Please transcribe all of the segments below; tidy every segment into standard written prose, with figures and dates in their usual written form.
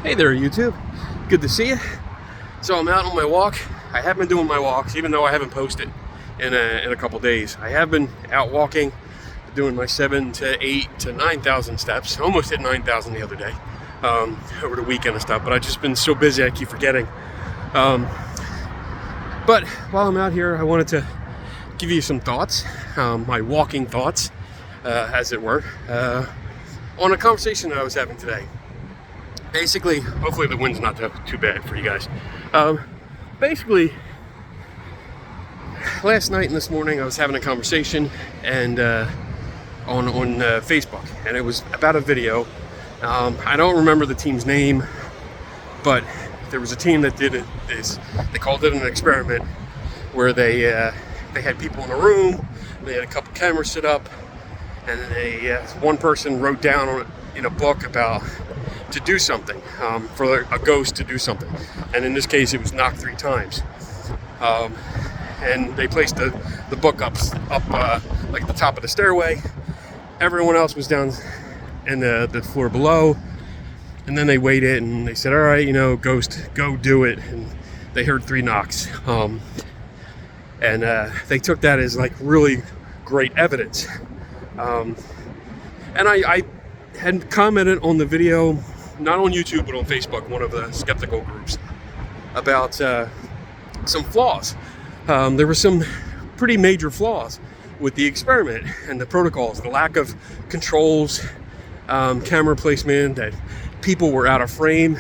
Hey there, YouTube. Good to see you. So I'm out on my walk. I have been doing my walks, even though I haven't posted in a couple days. I have been out walking, doing my 7 to 8 to 9,000 steps. Almost hit 9,000 the other day, over the weekend and stuff. But I've just been so busy, I keep forgetting. But while I'm out here, I wanted to give you some thoughts, my walking thoughts, as it were, on a conversation that I was having today. Basically, hopefully the wind's not too bad for you guys. Basically, last night and this morning I was having a conversation and on Facebook, and it was about a video. I don't remember the team's name, but there was a team that did this. They called it an experiment where they had people in a room. They had a couple cameras set up, and then one person wrote down in a book about to do something, for a ghost to do something, and in this case it was knocked 3 times, and they placed the book up like the top of the stairway. Everyone else was down in the floor below, and then they waited and they said, all right, ghost, go do it. And they heard 3 knocks, and they took that as like really great evidence, and I had commented on the video, not on YouTube, but on Facebook, one of the skeptical groups, about some flaws. There were some pretty major flaws with the experiment and the protocols, the lack of controls, camera placement, that people were out of frame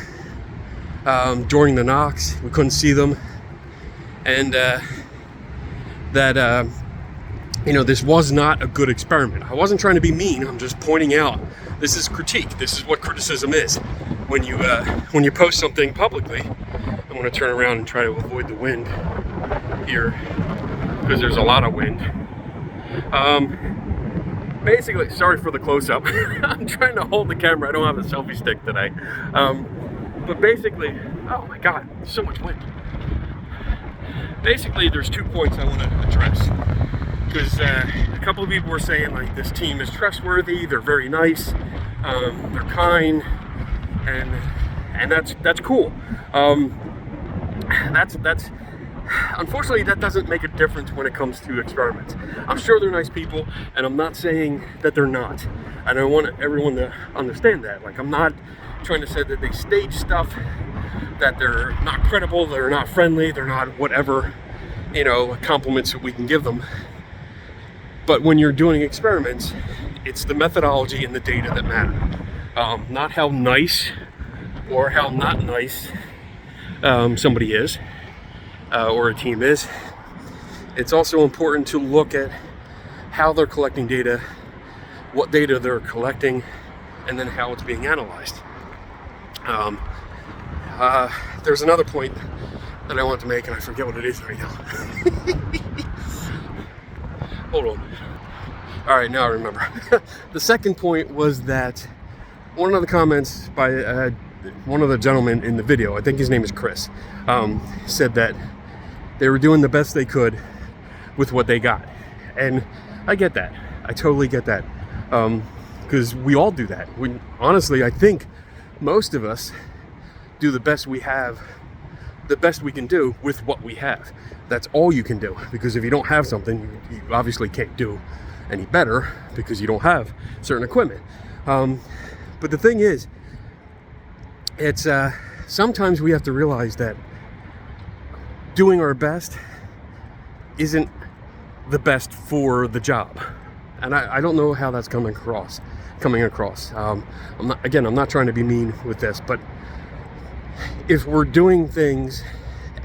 during the knocks. We couldn't see them. And that this was not a good experiment. I wasn't trying to be mean. I'm just pointing out this is critique. This is what criticism is. When you post something publicly, I'm going to turn around and try to avoid the wind here because there's a lot of wind. Basically, sorry for the close-up. I'm trying to hold the camera. I don't have a selfie stick today. But basically, oh my God, so much wind. Basically, there's 2 points I want to address. Because a couple of people were saying like this team is trustworthy, they're very nice, they're kind, and that's cool. That's unfortunately that doesn't make a difference when it comes to experiments. I'm sure they're nice people, and I'm not saying that they're not. And I want everyone to understand that. Like, I'm not trying to say that they stage stuff, that they're not credible, they're not friendly, they're not whatever, compliments that we can give them. But when you're doing experiments, it's the methodology and the data that matter. Not how nice or how not nice somebody is or a team is. It's also important to look at how they're collecting data, what data they're collecting, and then how it's being analyzed. There's another point that I want to make, and I forget what it is right now. Hold on. All right, now I remember. The second point was that one of the comments by one of the gentlemen in the video, I think his name is Chris, said that they were doing the best they could with what they got. And I get that. I totally get that. Because we all do that. Honestly, I think most of us do the best we have, the best we can do with what we have. That's all you can do, because if you don't have something, you obviously can't do any better because you don't have certain equipment. But the thing is, it's sometimes we have to realize that doing our best isn't the best for the job. And I don't know how that's coming across. I'm not trying to be mean with this, but if we're doing things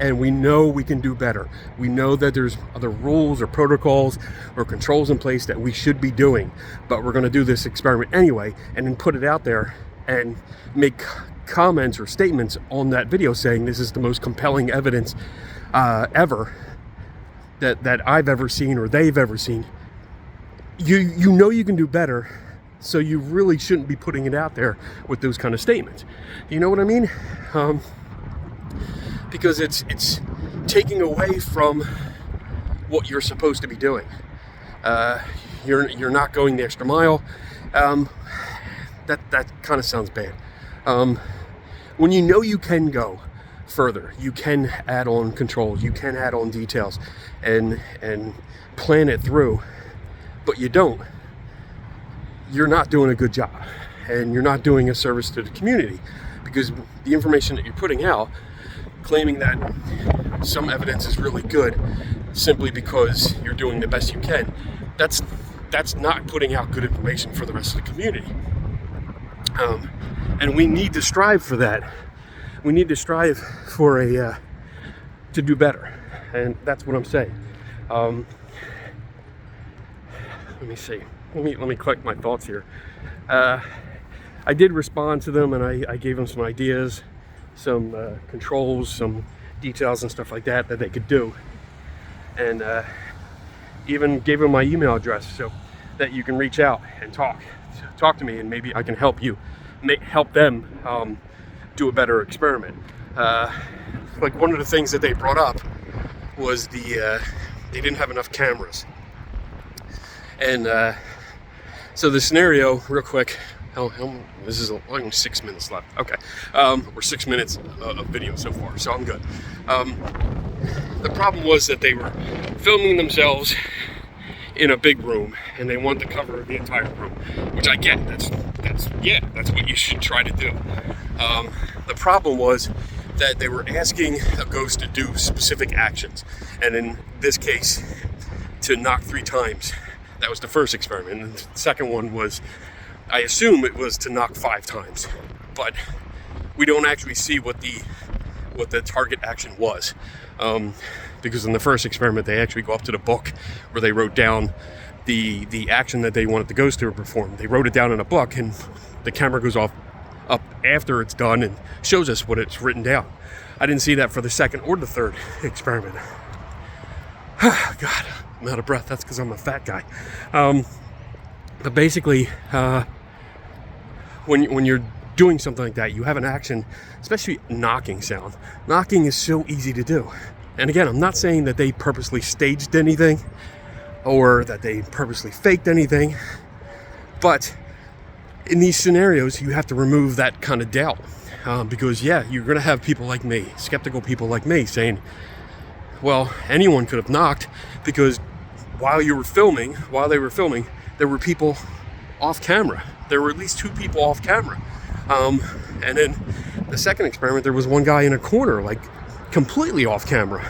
and we know we can do better, we know that there's other rules or protocols or controls in place that we should be doing, but we're going to do this experiment anyway, and then put it out there and make comments or statements on that video saying this is the most compelling evidence ever that I've ever seen or they've ever seen. You know you can do better, so you really shouldn't be putting it out there with those kind of statements. You know what I mean? Because it's taking away from what you're supposed to be doing. You're not going the extra mile. That kind of sounds bad. when you know you can go further, you can add on controls, you can add on details and plan it through, but you don't, you're not doing a good job, and you're not doing a service to the community, because the information that you're putting out, claiming that some evidence is really good simply because you're doing the best you can, that's not putting out good information for the rest of the community. And we need to strive for that. We need to strive for to do better, and that's what I'm saying. Let me see. Let me collect my thoughts here. I did respond to them, and I gave them some ideas, some controls, some details and stuff like that they could do, and even gave them my email address so that you can reach out and talk to me, and maybe I can help you, help them do a better experiment. Like one of the things that they brought up was they didn't have enough cameras, and so the scenario, real quick. This is only 6 minutes left. Okay, or 6 minutes of video so far, so I'm good. The problem was that they were filming themselves in a big room, and they wanted to cover the entire room, which I get. That's what you should try to do. The problem was that they were asking a ghost to do specific actions, and in this case, to knock 3 times. That was the first experiment, and the second one was, I assume it was to knock 5 times, but we don't actually see what the target action was, because in the first experiment they actually go up to the book where they wrote down the action that they wanted the ghost to perform. They wrote it down in a book, and the camera goes up after it's done and shows us what it's written down. I didn't see that for the second or the third experiment. God, I'm out of breath. That's because I'm a fat guy. But basically, when you're doing something like that, you have an action, especially knocking sound. Knocking is so easy to do. And again, I'm not saying that they purposely staged anything or that they purposely faked anything, but in these scenarios, you have to remove that kind of doubt, because you're going to have people like me, skeptical people like me, saying, well, anyone could have knocked, because while they were filming, there were people off camera. There were at least 2 people off camera. And then the second experiment, there was one guy in a corner, like completely off camera.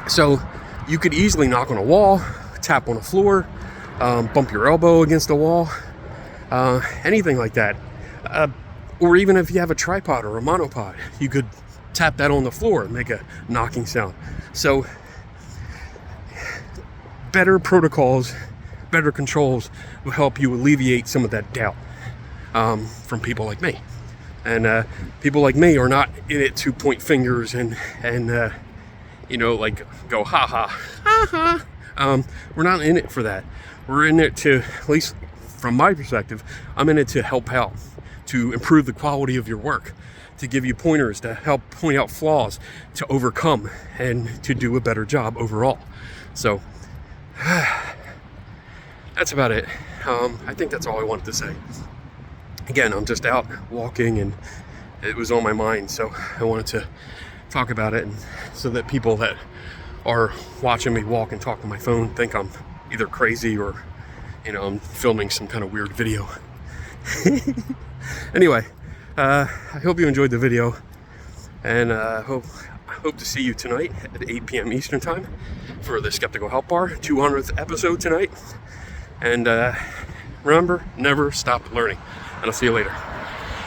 So you could easily knock on a wall, tap on a floor, bump your elbow against the wall, anything like that. Or even if you have a tripod or a monopod, you could tap that on the floor and make a knocking sound. So better protocols, better controls will help you alleviate some of that doubt from people like me. And people like me are not in it to point fingers and like go ha ha ha ha. We're not in it for that. We're in it to, at least from my perspective, I'm in it to help out, to improve the quality of your work, to give you pointers, to help point out flaws, to overcome, and to do a better job overall. So that's about it. I think that's all I wanted to say. Again, I'm just out walking, and it was on my mind, so I wanted to talk about it, and so that people that are watching me walk and talk on my phone think I'm either crazy or, I'm filming some kind of weird video. Anyway, I hope you enjoyed the video, and I hope to see you tonight at 8 p.m. Eastern Time for the Skeptical Help Bar 200th episode tonight. And remember, never stop learning. And I'll see you later.